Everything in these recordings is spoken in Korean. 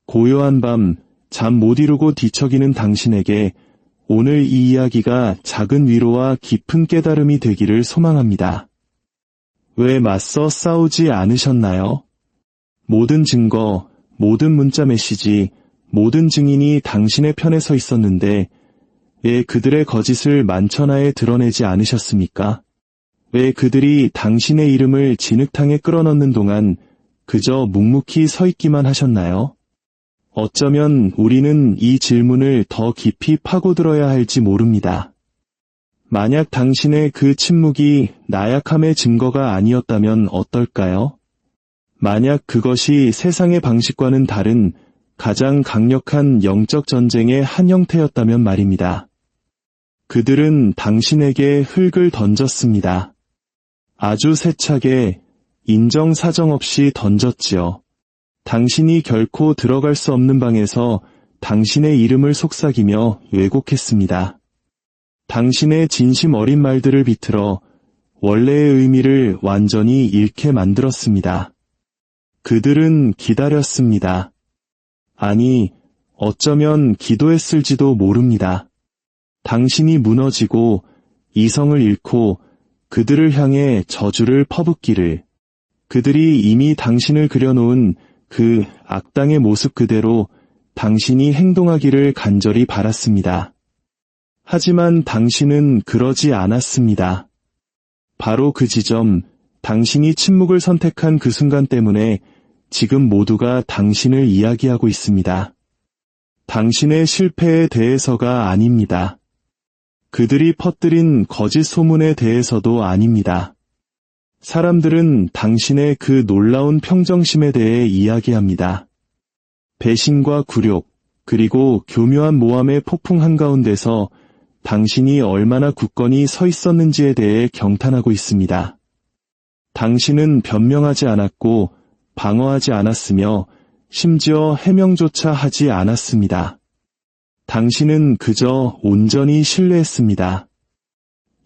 고요한 밤, 잠 못 이루고 뒤척이는 당신에게 오늘 이 이야기가 작은 위로와 깊은 깨달음이 되기를 소망합니다. 왜 맞서 싸우지 않으셨나요? 모든 증거, 모든 문자 메시지, 모든 증인이 당신의 편에 서 있었는데 왜 그들의 거짓을 만천하에 드러내지 않으셨습니까? 왜 그들이 당신의 이름을 진흙탕에 끌어넣는 동안 그저 묵묵히 서 있기만 하셨나요? 어쩌면 우리는 이 질문을 더 깊이 파고들어야 할지 모릅니다. 만약 당신의 그 침묵이 나약함의 증거가 아니었다면 어떨까요? 만약 그것이 세상의 방식과는 다른 가장 강력한 영적 전쟁의 한 형태였다면 말입니다. 그들은 당신에게 흙을 던졌습니다. 아주 세차게 인정사정 없이 던졌지요. 당신이 결코 들어갈 수 없는 방에서 당신의 이름을 속삭이며 왜곡했습니다. 당신의 진심 어린 말들을 비틀어 원래의 의미를 완전히 잃게 만들었습니다. 그들은 기다렸습니다. 아니, 어쩌면 기도했을지도 모릅니다. 당신이 무너지고 이성을 잃고 그들을 향해 저주를 퍼붓기를, 그들이 이미 당신을 그려놓은 그 악당의 모습 그대로 당신이 행동하기를 간절히 바랐습니다. 하지만 당신은 그러지 않았습니다. 바로 그 지점, 당신이 침묵을 선택한 그 순간 때문에 지금 모두가 당신을 이야기하고 있습니다. 당신의 실패에 대해서가 아닙니다. 그들이 퍼뜨린 거짓 소문에 대해서도 아닙니다. 사람들은 당신의 그 놀라운 평정심에 대해 이야기합니다. 배신과 굴욕, 그리고 교묘한 모함의 폭풍 한가운데서 당신이 얼마나 굳건히 서 있었는지에 대해 경탄하고 있습니다. 당신은 변명하지 않았고 방어하지 않았으며 심지어 해명조차 하지 않았습니다. 당신은 그저 온전히 신뢰했습니다.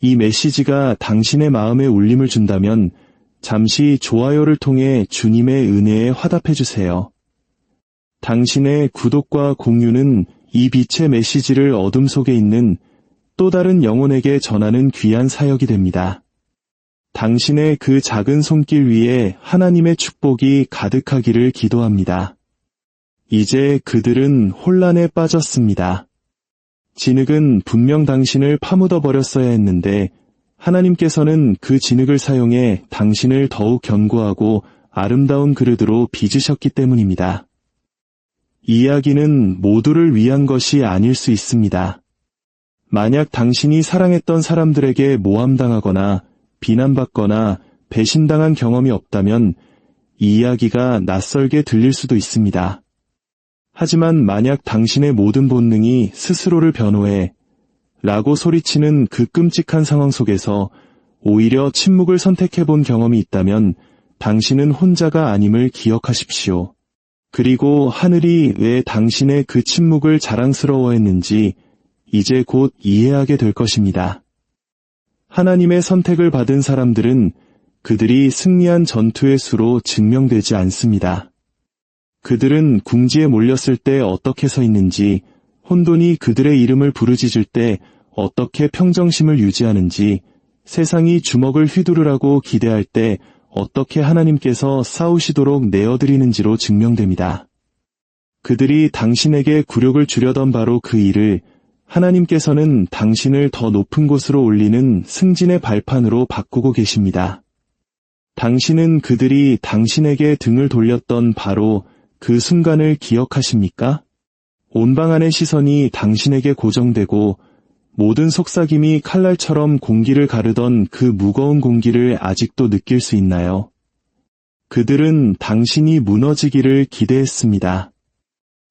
이 메시지가 당신의 마음에 울림을 준다면 잠시 좋아요를 통해 주님의 은혜에 화답해 주세요. 당신의 구독과 공유는 이 빛의 메시지를 어둠 속에 있는 또 다른 영혼에게 전하는 귀한 사역이 됩니다. 당신의 그 작은 손길 위에 하나님의 축복이 가득하기를 기도합니다. 이제 그들은 혼란에 빠졌습니다. 진흙은 분명 당신을 파묻어 버렸어야 했는데 하나님께서는 그 진흙을 사용해 당신을 더욱 견고하고 아름다운 그릇으로 빚으셨기 때문입니다. 이야기는 모두를 위한 것이 아닐 수 있습니다. 만약 당신이 사랑했던 사람들에게 모함당하거나 비난받거나 배신당한 경험이 없다면 이 이야기가 낯설게 들릴 수도 있습니다. 하지만 만약 당신의 모든 본능이 스스로를 변호해 라고 소리치는 그 끔찍한 상황 속에서 오히려 침묵을 선택해본 경험이 있다면 당신은 혼자가 아님을 기억하십시오. 그리고 하늘이 왜 당신의 그 침묵을 자랑스러워했는지 이제 곧 이해하게 될 것입니다. 하나님의 선택을 받은 사람들은 그들이 승리한 전투의 수로 증명되지 않습니다. 그들은 궁지에 몰렸을 때 어떻게 서 있는지, 혼돈이 그들의 이름을 부르짖을 때 어떻게 평정심을 유지하는지, 세상이 주먹을 휘두르라고 기대할 때 어떻게 하나님께서 싸우시도록 내어드리는지로 증명됩니다. 그들이 당신에게 굴욕을 주려던 바로 그 일을 하나님께서는 당신을 더 높은 곳으로 올리는 승진의 발판으로 바꾸고 계십니다. 당신은 그들이 당신에게 등을 돌렸던 바로 그 순간을 기억하십니까? 온방안의 시선이 당신에게 고정되고 모든 속삭임이 칼날처럼 공기를 가르던 그 무거운 공기를 아직도 느낄 수 있나요? 그들은 당신이 무너지기를 기대했습니다.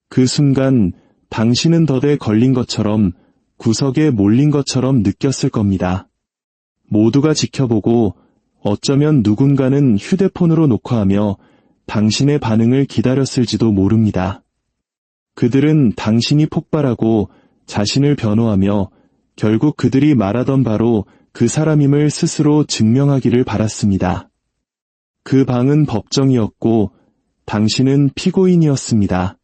그 순간 당신은 덫에 걸린 것처럼 구석에 몰린 것처럼 느꼈을 겁니다. 모두가 지켜보고 어쩌면 누군가는 휴대폰으로 녹화하며 당신의 반응을 기다렸을지도 모릅니다. 그들은 당신이 폭발하고 자신을 변호하며 결국 그들이 말하던 바로 그 사람임을 스스로 증명하기를 바랐습니다. 그 방은 법정이었고 당신은 피고인이었습니다.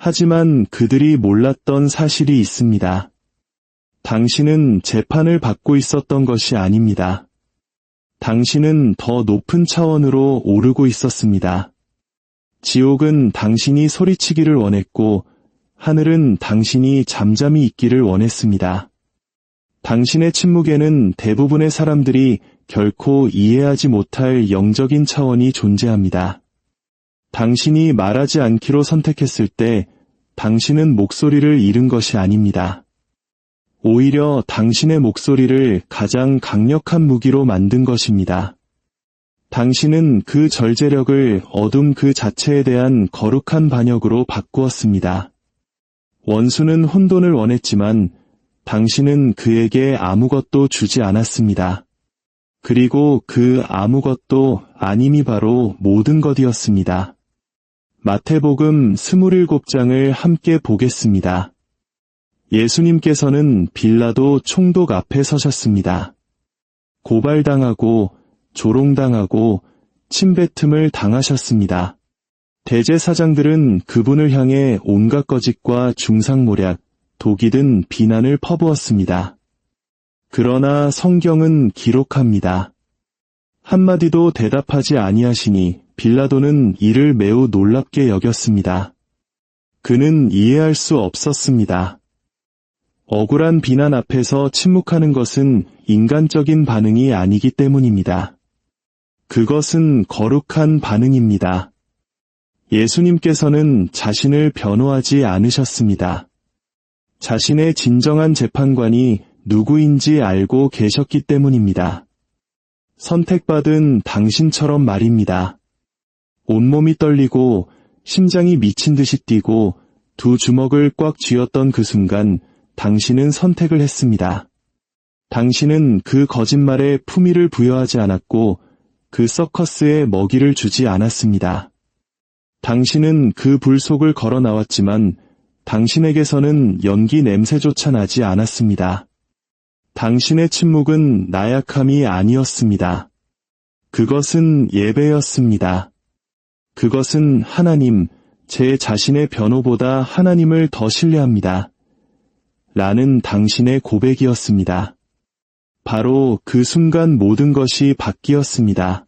하지만 그들이 몰랐던 사실이 있습니다. 당신은 재판을 받고 있었던 것이 아닙니다. 당신은 더 높은 차원으로 오르고 있었습니다. 지옥은 당신이 소리치기를 원했고, 하늘은 당신이 잠잠히 있기를 원했습니다. 당신의 침묵에는 대부분의 사람들이 결코 이해하지 못할 영적인 차원이 존재합니다. 당신이 말하지 않기로 선택했을 때 당신은 목소리를 잃은 것이 아닙니다. 오히려 당신의 목소리를 가장 강력한 무기로 만든 것입니다. 당신은 그 절제력을 어둠 그 자체에 대한 거룩한 반역으로 바꾸었습니다. 원수는 혼돈을 원했지만 당신은 그에게 아무것도 주지 않았습니다. 그리고 그 아무것도 아님이 바로 모든 것이었습니다. 마태복음 27장을 함께 보겠습니다. 예수님께서는 빌라도 총독 앞에 서셨습니다. 고발당하고 조롱당하고 침뱉음을 당하셨습니다. 대제사장들은 그분을 향해 온갖 거짓과 중상모략, 독이 든 비난을 퍼부었습니다. 그러나 성경은 기록합니다. 한마디도 대답하지 아니하시니 빌라도는 이를 매우 놀랍게 여겼습니다. 그는 이해할 수 없었습니다. 억울한 비난 앞에서 침묵하는 것은 인간적인 반응이 아니기 때문입니다. 그것은 거룩한 반응입니다. 예수님께서는 자신을 변호하지 않으셨습니다. 자신의 진정한 재판관이 누구인지 알고 계셨기 때문입니다. 선택받은 당신처럼 말입니다. 온몸이 떨리고 심장이 미친 듯이 뛰고 두 주먹을 꽉 쥐었던 그 순간 당신은 선택을 했습니다. 당신은 그 거짓말에 품위를 부여하지 않았고 그 서커스에 먹이를 주지 않았습니다. 당신은 그 불 속을 걸어 나왔지만 당신에게서는 연기 냄새조차 나지 않았습니다. 당신의 침묵은 나약함이 아니었습니다. 그것은 예배였습니다. 그것은 하나님, 제 자신의 변호보다 하나님을 더 신뢰합니다. 라는 당신의 고백이었습니다. 바로 그 순간 모든 것이 바뀌었습니다.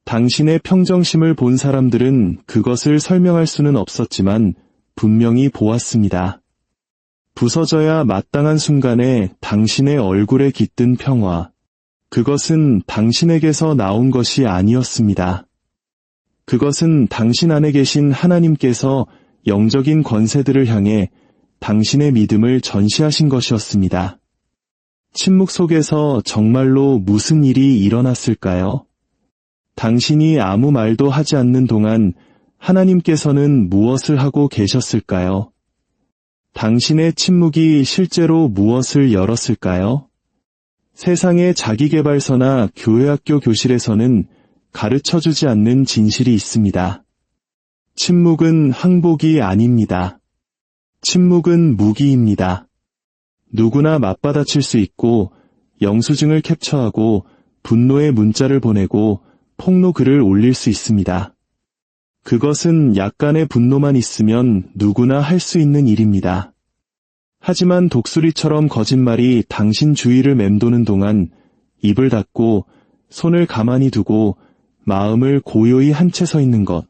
당신의 평정심을 본 사람들은 그것을 설명할 수는 없었지만 분명히 보았습니다. 부서져야 마땅한 순간에 당신의 얼굴에 깃든 평화, 그것은 당신에게서 나온 것이 아니었습니다. 그것은 당신 안에 계신 하나님께서 영적인 권세들을 향해 당신의 믿음을 전시하신 것이었습니다. 침묵 속에서 정말로 무슨 일이 일어났을까요? 당신이 아무 말도 하지 않는 동안 하나님께서는 무엇을 하고 계셨을까요? 당신의 침묵이 실제로 무엇을 열었을까요? 세상의 자기계발서나 교회학교 교실에서는 가르쳐주지 않는 진실이 있습니다. 침묵은 항복이 아닙니다. 침묵은 무기입니다. 누구나 맞받아칠 수 있고 영수증을 캡처하고 분노의 문자를 보내고 폭로 글을 올릴 수 있습니다. 그것은 약간의 분노만 있으면 누구나 할 수 있는 일입니다. 하지만 독수리처럼 거짓말이 당신 주위를 맴도는 동안 입을 닫고 손을 가만히 두고 마음을 고요히 한 채 서 있는 것,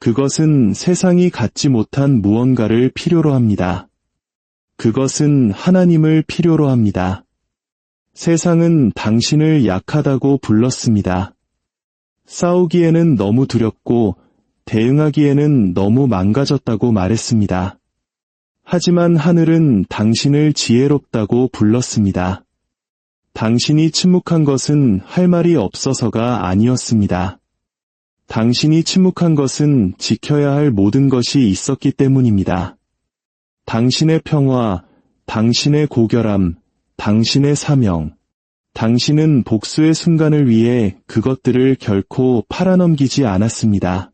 그것은 세상이 갖지 못한 무언가를 필요로 합니다. 그것은 하나님을 필요로 합니다. 세상은 당신을 약하다고 불렀습니다. 싸우기에는 너무 두렵고 대응하기에는 너무 망가졌다고 말했습니다. 하지만 하늘은 당신을 지혜롭다고 불렀습니다. 당신이 침묵한 것은 할 말이 없어서가 아니었습니다. 당신이 침묵한 것은 지켜야 할 모든 것이 있었기 때문입니다. 당신의 평화, 당신의 고결함, 당신의 사명, 당신은 복수의 순간을 위해 그것들을 결코 팔아넘기지 않았습니다.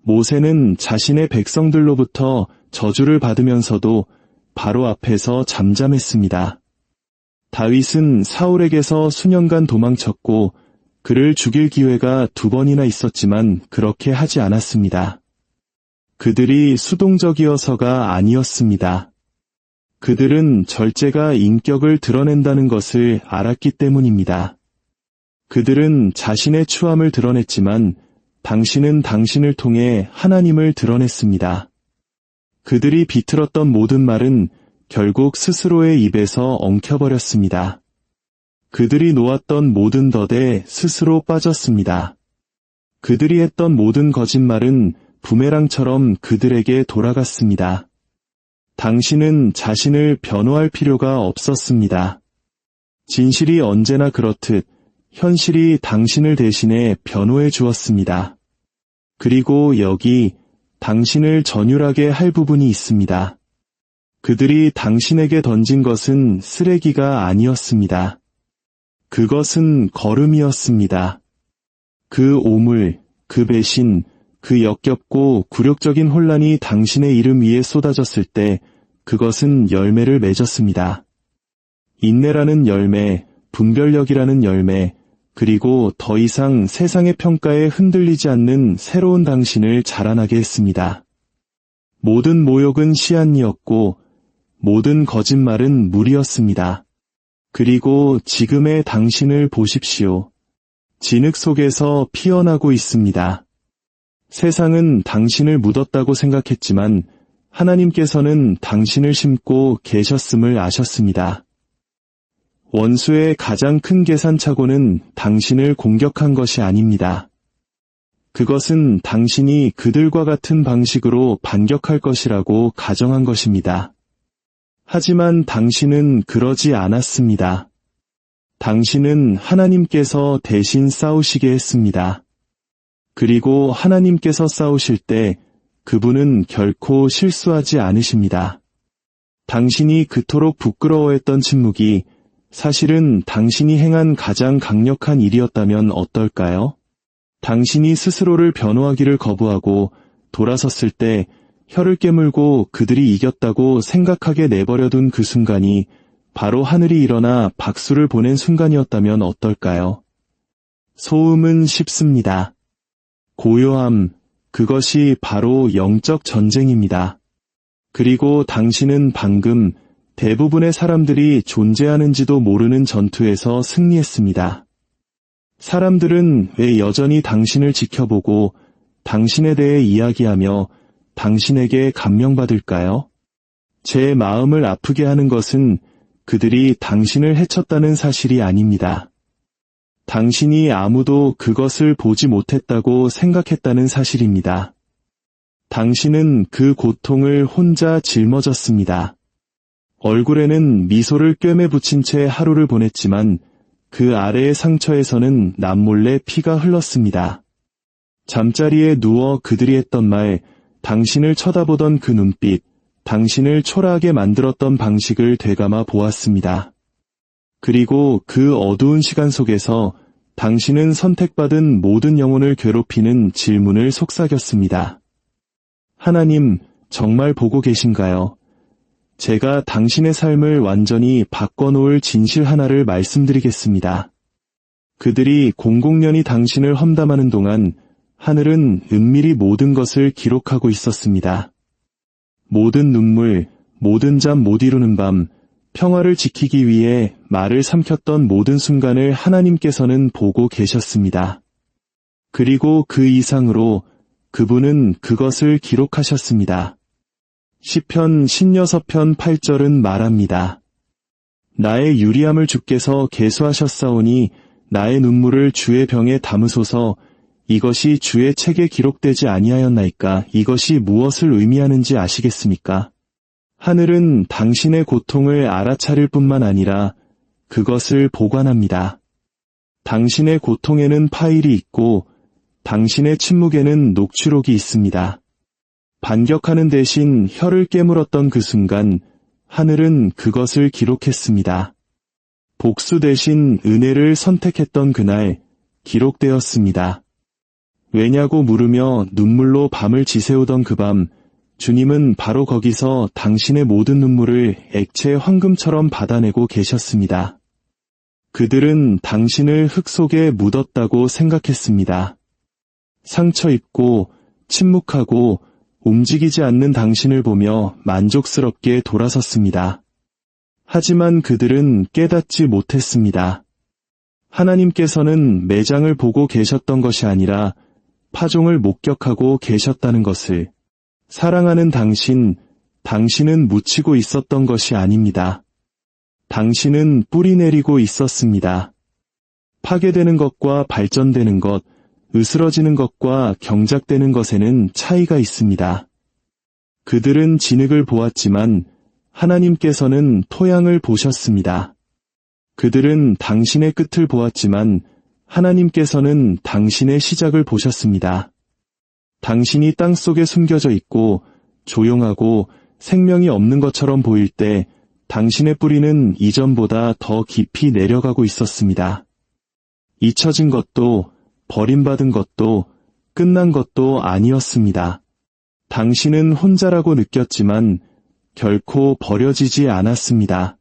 모세는 자신의 백성들로부터 저주를 받으면서도 바로 앞에서 잠잠했습니다. 다윗은 사울에게서 수년간 도망쳤고 그를 죽일 기회가 2번이나 있었지만 그렇게 하지 않았습니다. 그들이 수동적이어서가 아니었습니다. 그들은 절제가 인격을 드러낸다는 것을 알았기 때문입니다. 그들은 자신의 추함을 드러냈지만 당신은 당신을 통해 하나님을 드러냈습니다. 그들이 비틀었던 모든 말은 결국 스스로의 입에서 엉켜버렸습니다. 그들이 놓았던 모든 덫에 스스로 빠졌습니다. 그들이 했던 모든 거짓말은 부메랑처럼 그들에게 돌아갔습니다. 당신은 자신을 변호할 필요가 없었습니다. 진실이 언제나 그렇듯 현실이 당신을 대신해 변호해 주었습니다. 그리고 여기 당신을 전율하게 할 부분이 있습니다. 그들이 당신에게 던진 것은 쓰레기가 아니었습니다. 그것은 걸음이었습니다. 그 오물, 그 배신, 그 역겹고 굴욕적인 혼란이 당신의 이름 위에 쏟아졌을 때 그것은 열매를 맺었습니다. 인내라는 열매, 분별력이라는 열매, 그리고 더 이상 세상의 평가에 흔들리지 않는 새로운 당신을 자라나게 했습니다. 모든 모욕은 씨앗이었고 모든 거짓말은 물이었습니다. 그리고 지금의 당신을 보십시오. 진흙 속에서 피어나고 있습니다. 세상은 당신을 묻었다고 생각했지만 하나님께서는 당신을 심고 계셨음을 아셨습니다. 원수의 가장 큰 계산착오는 당신을 공격한 것이 아닙니다. 그것은 당신이 그들과 같은 방식으로 반격할 것이라고 가정한 것입니다. 하지만 당신은 그러지 않았습니다. 당신은 하나님께서 대신 싸우시게 했습니다. 그리고 하나님께서 싸우실 때 그분은 결코 실수하지 않으십니다. 당신이 그토록 부끄러워했던 침묵이 사실은 당신이 행한 가장 강력한 일이었다면 어떨까요? 당신이 스스로를 변호하기를 거부하고 돌아섰을 때 혀를 깨물고 그들이 이겼다고 생각하게 내버려둔 그 순간이 바로 하늘이 일어나 박수를 보낸 순간이었다면 어떨까요? 소음은 쉽습니다. 고요함, 그것이 바로 영적 전쟁입니다. 그리고 당신은 방금 대부분의 사람들이 존재하는지도 모르는 전투에서 승리했습니다. 사람들은 왜 여전히 당신을 지켜보고 당신에 대해 이야기하며 당신에게 감명받을까요? 제 마음을 아프게 하는 것은 그들이 당신을 해쳤다는 사실이 아닙니다. 당신이 아무도 그것을 보지 못했다고 생각했다는 사실입니다. 당신은 그 고통을 혼자 짊어졌습니다. 얼굴에는 미소를 꿰매 붙인 채 하루를 보냈지만 그 아래의 상처에서는 남몰래 피가 흘렀습니다. 잠자리에 누워 그들이 했던 말, 당신을 쳐다보던 그 눈빛, 당신을 초라하게 만들었던 방식을 되감아 보았습니다. 그리고 그 어두운 시간 속에서 당신은 선택받은 모든 영혼을 괴롭히는 질문을 속삭였습니다. 하나님, 정말 보고 계신가요? 제가 당신의 삶을 완전히 바꿔놓을 진실 하나를 말씀드리겠습니다. 그들이 공공연히 당신을 험담하는 동안 하늘은 은밀히 모든 것을 기록하고 있었습니다. 모든 눈물, 모든 잠 못 이루는 밤, 평화를 지키기 위해 말을 삼켰던 모든 순간을 하나님께서는 보고 계셨습니다. 그리고 그 이상으로 그분은 그것을 기록하셨습니다. 시편 16편 8절은 말합니다. 나의 유리함을 주께서 계수하셨사오니 나의 눈물을 주의 병에 담으소서. 이것이 주의 책에 기록되지 아니하였나이까? 이것이 무엇을 의미하는지 아시겠습니까? 하늘은 당신의 고통을 알아차릴 뿐만 아니라 그것을 보관합니다. 당신의 고통에는 파일이 있고 당신의 침묵에는 녹취록이 있습니다. 반격하는 대신 혀를 깨물었던 그 순간 하늘은 그것을 기록했습니다. 복수 대신 은혜를 선택했던 그날 기록되었습니다. 왜냐고 물으며 눈물로 밤을 지새우던 그 밤, 주님은 바로 거기서 당신의 모든 눈물을 액체 황금처럼 받아내고 계셨습니다. 그들은 당신을 흙 속에 묻었다고 생각했습니다. 상처 입고 침묵하고 움직이지 않는 당신을 보며 만족스럽게 돌아섰습니다. 하지만 그들은 깨닫지 못했습니다. 하나님께서는 매장을 보고 계셨던 것이 아니라 파종을 목격하고 계셨다는 것을. 사랑하는 당신은 묻히고 있었던 것이 아닙니다. 당신은 뿌리 내리고 있었습니다. 파괴되는 것과 발전되는 것, 으스러지는 것과 경작되는 것에는 차이가 있습니다. 그들은 진흙을 보았지만 하나님께서는 토양을 보셨습니다. 그들은 당신의 끝을 보았지만 하나님께서는 당신의 시작을 보셨습니다. 당신이 땅 속에 숨겨져 있고 조용하고 생명이 없는 것처럼 보일 때 당신의 뿌리는 이전보다 더 깊이 내려가고 있었습니다. 잊혀진 것도 버림받은 것도 끝난 것도 아니었습니다. 당신은 혼자라고 느꼈지만 결코 버려지지 않았습니다.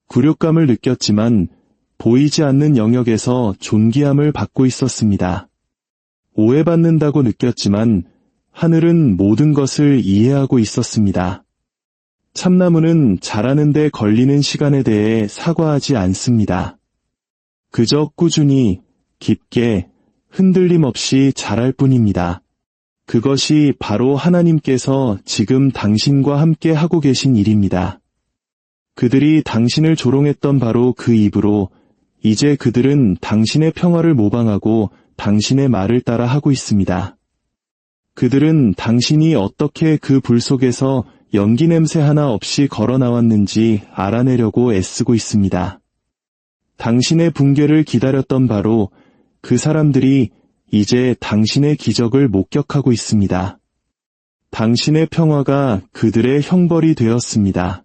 굴욕감을 느꼈지만 보이지 않는 영역에서 존귀함을 받고 있었습니다. 오해받는다고 느꼈지만 하늘은 모든 것을 이해하고 있었습니다. 참나무는 자라는 데 걸리는 시간에 대해 사과하지 않습니다. 그저 꾸준히, 깊게, 흔들림 없이 자랄 뿐입니다. 그것이 바로 하나님께서 지금 당신과 함께 하고 계신 일입니다. 그들이 당신을 조롱했던 바로 그 입으로 이제 그들은 당신의 평화를 모방하고 당신의 말을 따라 하고 있습니다. 그들은 당신이 어떻게 그 불 속에서 연기 냄새 하나 없이 걸어 나왔는지 알아내려고 애쓰고 있습니다. 당신의 붕괴를 기다렸던 바로 그 사람들이 이제 당신의 기적을 목격하고 있습니다. 당신의 평화가 그들의 형벌이 되었습니다.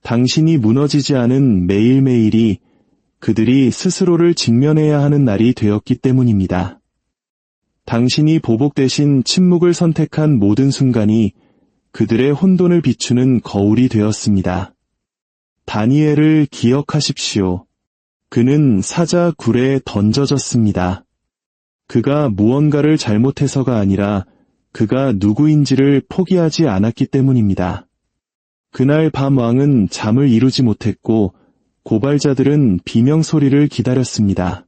당신이 무너지지 않은 매일매일이 그들이 스스로를 직면해야 하는 날이 되었기 때문입니다. 당신이 보복 대신 침묵을 선택한 모든 순간이 그들의 혼돈을 비추는 거울이 되었습니다. 다니엘을 기억하십시오. 그는 사자 굴에 던져졌습니다. 그가 무언가를 잘못해서가 아니라 그가 누구인지를 포기하지 않았기 때문입니다. 그날 밤 왕은 잠을 이루지 못했고 고발자들은 비명소리를 기다렸습니다.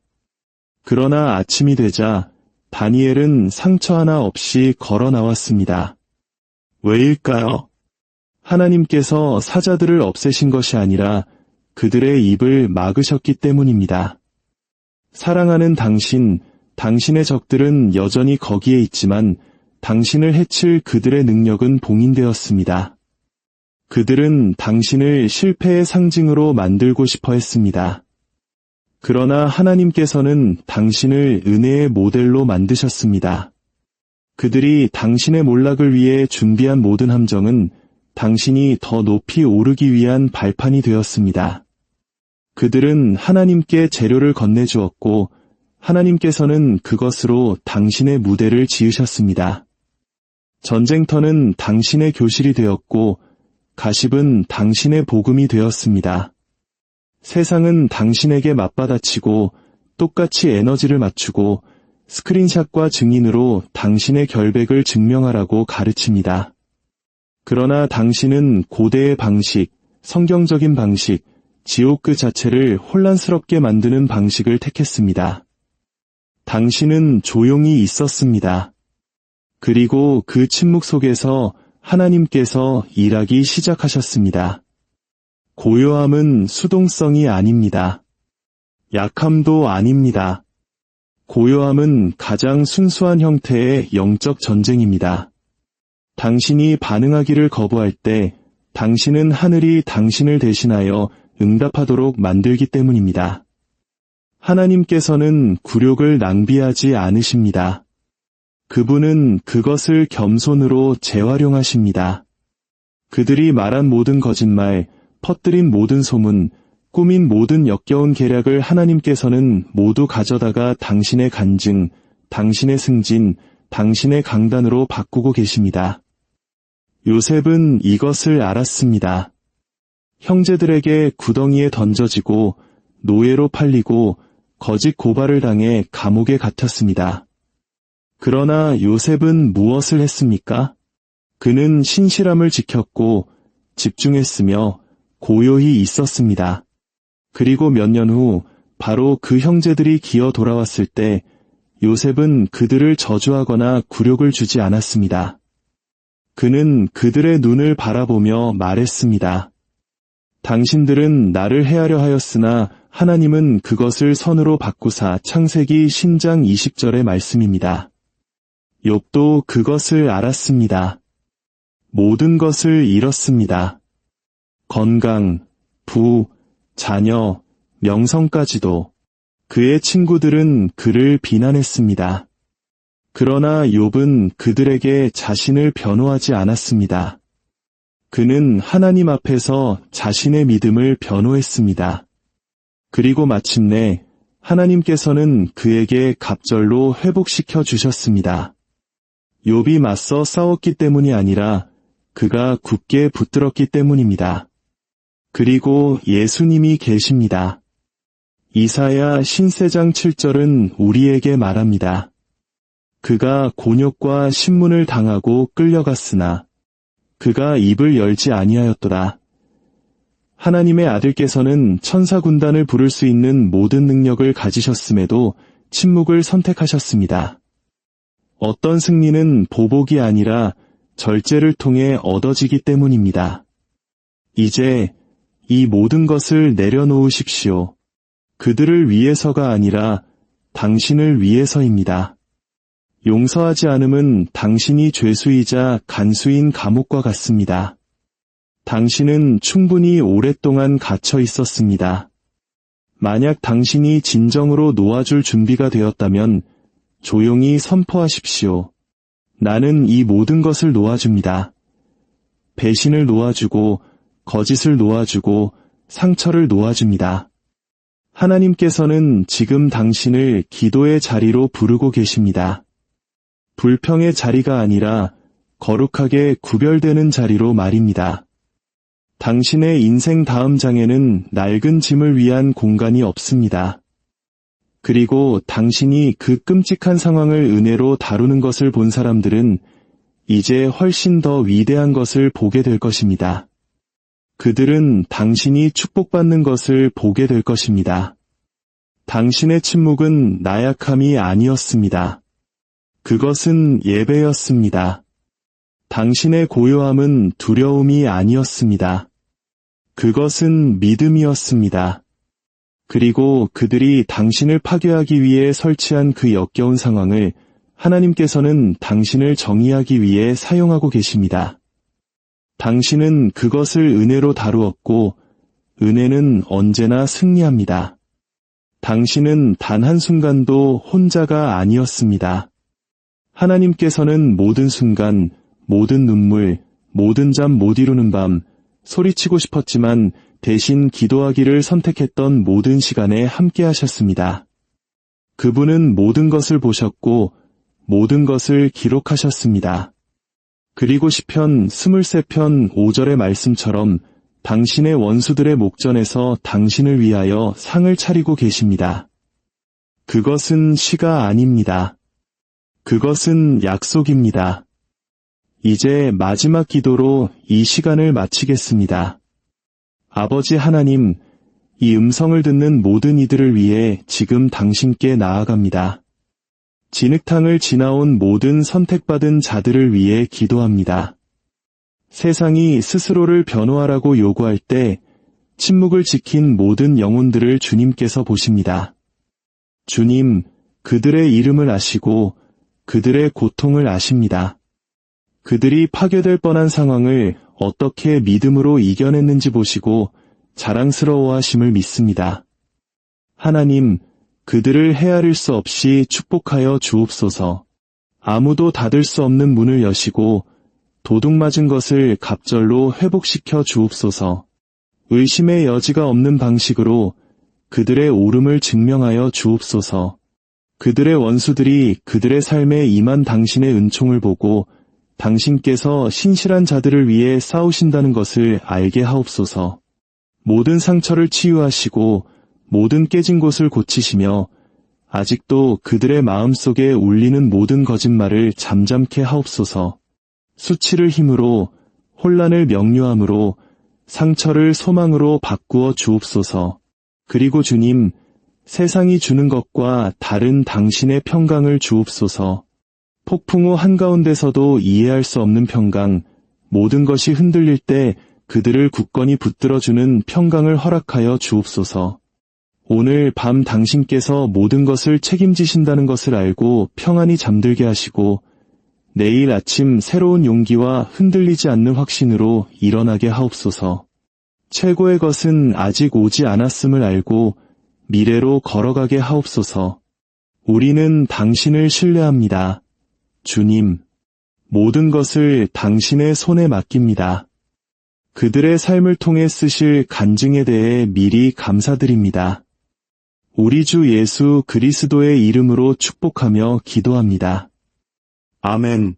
그러나 아침이 되자 다니엘은 상처 하나 없이 걸어 나왔습니다. 왜일까요? 하나님께서 사자들을 없애신 것이 아니라 그들의 입을 막으셨기 때문입니다. 사랑하는 당신의 적들은 여전히 거기에 있지만 당신을 해칠 그들의 능력은 봉인되었습니다. 그들은 당신을 실패의 상징으로 만들고 싶어 했습니다. 그러나 하나님께서는 당신을 은혜의 모델로 만드셨습니다. 그들이 당신의 몰락을 위해 준비한 모든 함정은 당신이 더 높이 오르기 위한 발판이 되었습니다. 그들은 하나님께 재료를 건네주었고 하나님께서는 그것으로 당신의 무대를 지으셨습니다. 전쟁터는 당신의 교실이 되었고 가십은 당신의 복음이 되었습니다. 세상은 당신에게 맞받아치고 똑같이 에너지를 맞추고 스크린샷과 증인으로 당신의 결백을 증명하라고 가르칩니다. 그러나 당신은 고대의 방식, 성경적인 방식, 지옥 그 자체를 혼란스럽게 만드는 방식을 택했습니다. 당신은 조용히 있었습니다. 그리고 그 침묵 속에서 하나님께서 일하기 시작하셨습니다. 고요함은 수동성이 아닙니다. 약함도 아닙니다. 고요함은 가장 순수한 형태의 영적 전쟁입니다. 당신이 반응하기를 거부할 때 당신은 하늘이 당신을 대신하여 응답하도록 만들기 때문입니다. 하나님께서는 굴욕을 낭비하지 않으십니다. 그분은 그것을 겸손으로 재활용하십니다. 그들이 말한 모든 거짓말, 퍼뜨린 모든 소문, 꾸민 모든 역겨운 계략을 하나님께서는 모두 가져다가 당신의 간증, 당신의 승진, 당신의 강단으로 바꾸고 계십니다. 요셉은 이것을 알았습니다. 형제들에게 구덩이에 던져지고 노예로 팔리고 거짓 고발을 당해 감옥에 갇혔습니다. 그러나 요셉은 무엇을 했습니까? 그는 신실함을 지켰고 집중했으며 고요히 있었습니다. 그리고 몇 년 후 바로 그 형제들이 기어 돌아왔을 때 요셉은 그들을 저주하거나 굴욕을 주지 않았습니다. 그는 그들의 눈을 바라보며 말했습니다. 당신들은 나를 해하려 하였으나 하나님은 그것을 선으로 바꾸사. 창세기 10장 20절의 말씀입니다. 욥도 그것을 알았습니다. 모든 것을 잃었습니다. 건강, 부, 자녀, 명성까지도. 그의 친구들은 그를 비난했습니다. 그러나 욥은 그들에게 자신을 변호하지 않았습니다. 그는 하나님 앞에서 자신의 믿음을 변호했습니다. 그리고 마침내 하나님께서는 그에게 갑절로 회복시켜 주셨습니다. 욥이 맞서 싸웠기 때문이 아니라 그가 굳게 붙들었기 때문입니다. 그리고 예수님이 계십니다. 이사야 신세장 7절은 우리에게 말합니다. 그가 곤욕과 신문을 당하고 끌려갔으나 그가 입을 열지 아니하였도다. 하나님의 아들께서는 천사 군단을 부를 수 있는 모든 능력을 가지셨음에도 침묵을 선택하셨습니다. 어떤 승리는 보복이 아니라 절제를 통해 얻어지기 때문입니다. 이제 이 모든 것을 내려놓으십시오. 그들을 위해서가 아니라 당신을 위해서입니다. 용서하지 않음은 당신이 죄수이자 간수인 감옥과 같습니다. 당신은 충분히 오랫동안 갇혀 있었습니다. 만약 당신이 진정으로 놓아줄 준비가 되었다면 조용히 선포하십시오. 나는 이 모든 것을 놓아줍니다. 배신을 놓아주고 거짓을 놓아주고 상처를 놓아줍니다. 하나님께서는 지금 당신을 기도의 자리로 부르고 계십니다. 불평의 자리가 아니라 거룩하게 구별되는 자리로 말입니다. 당신의 인생 다음 장에는 낡은 짐을 위한 공간이 없습니다. 그리고 당신이 그 끔찍한 상황을 은혜로 다루는 것을 본 사람들은 이제 훨씬 더 위대한 것을 보게 될 것입니다. 그들은 당신이 축복받는 것을 보게 될 것입니다. 당신의 침묵은 나약함이 아니었습니다. 그것은 예배였습니다. 당신의 고요함은 두려움이 아니었습니다. 그것은 믿음이었습니다. 그리고 그들이 당신을 파괴하기 위해 설치한 그 역겨운 상황을 하나님께서는 당신을 정의하기 위해 사용하고 계십니다. 당신은 그것을 은혜로 다루었고 은혜는 언제나 승리합니다. 당신은 단 한순간도 혼자가 아니었습니다. 하나님께서는 모든 순간, 모든 눈물, 모든 잠 못 이루는 밤, 소리치고 싶었지만 대신 기도하기를 선택했던 모든 시간에 함께 하셨습니다. 그분은 모든 것을 보셨고 모든 것을 기록하셨습니다. 그리고 시편 23편 5절의 말씀처럼 당신의 원수들의 목전에서 당신을 위하여 상을 차리고 계십니다. 그것은 시가 아닙니다. 그것은 약속입니다. 이제 마지막 기도로 이 시간을 마치겠습니다. 아버지 하나님, 이 음성을 듣는 모든 이들을 위해 지금 당신께 나아갑니다. 진흙탕을 지나온 모든 선택받은 자들을 위해 기도합니다. 세상이 스스로를 변호하라고 요구할 때 침묵을 지킨 모든 영혼들을 주님께서 보십니다. 주님, 그들의 이름을 아시고 그들의 고통을 아십니다. 그들이 파괴될 뻔한 상황을 어떻게 믿음으로 이겨냈는지 보시고 자랑스러워하심을 믿습니다. 하나님, 그들을 헤아릴 수 없이 축복하여 주옵소서. 아무도 닫을 수 없는 문을 여시고 도둑 맞은 것을 갑절로 회복시켜 주옵소서. 의심의 여지가 없는 방식으로 그들의 옳음을 증명하여 주옵소서. 그들의 원수들이 그들의 삶에 임한 당신의 은총을 보고 당신께서 신실한 자들을 위해 싸우신다는 것을 알게 하옵소서. 모든 상처를 치유하시고 모든 깨진 곳을 고치시며 아직도 그들의 마음속에 울리는 모든 거짓말을 잠잠케 하옵소서. 수치를 힘으로, 혼란을 명료함으로, 상처를 소망으로 바꾸어 주옵소서. 그리고 주님, 세상이 주는 것과 다른 당신의 평강을 주옵소서. 폭풍 후 한가운데서도 이해할 수 없는 평강, 모든 것이 흔들릴 때 그들을 굳건히 붙들어주는 평강을 허락하여 주옵소서. 오늘 밤 당신께서 모든 것을 책임지신다는 것을 알고 평안히 잠들게 하시고 내일 아침 새로운 용기와 흔들리지 않는 확신으로 일어나게 하옵소서. 최고의 것은 아직 오지 않았음을 알고 미래로 걸어가게 하옵소서. 우리는 당신을 신뢰합니다. 주님, 모든 것을 당신의 손에 맡깁니다. 그들의 삶을 통해 쓰실 간증에 대해 미리 감사드립니다. 우리 주 예수 그리스도의 이름으로 축복하며 기도합니다. 아멘.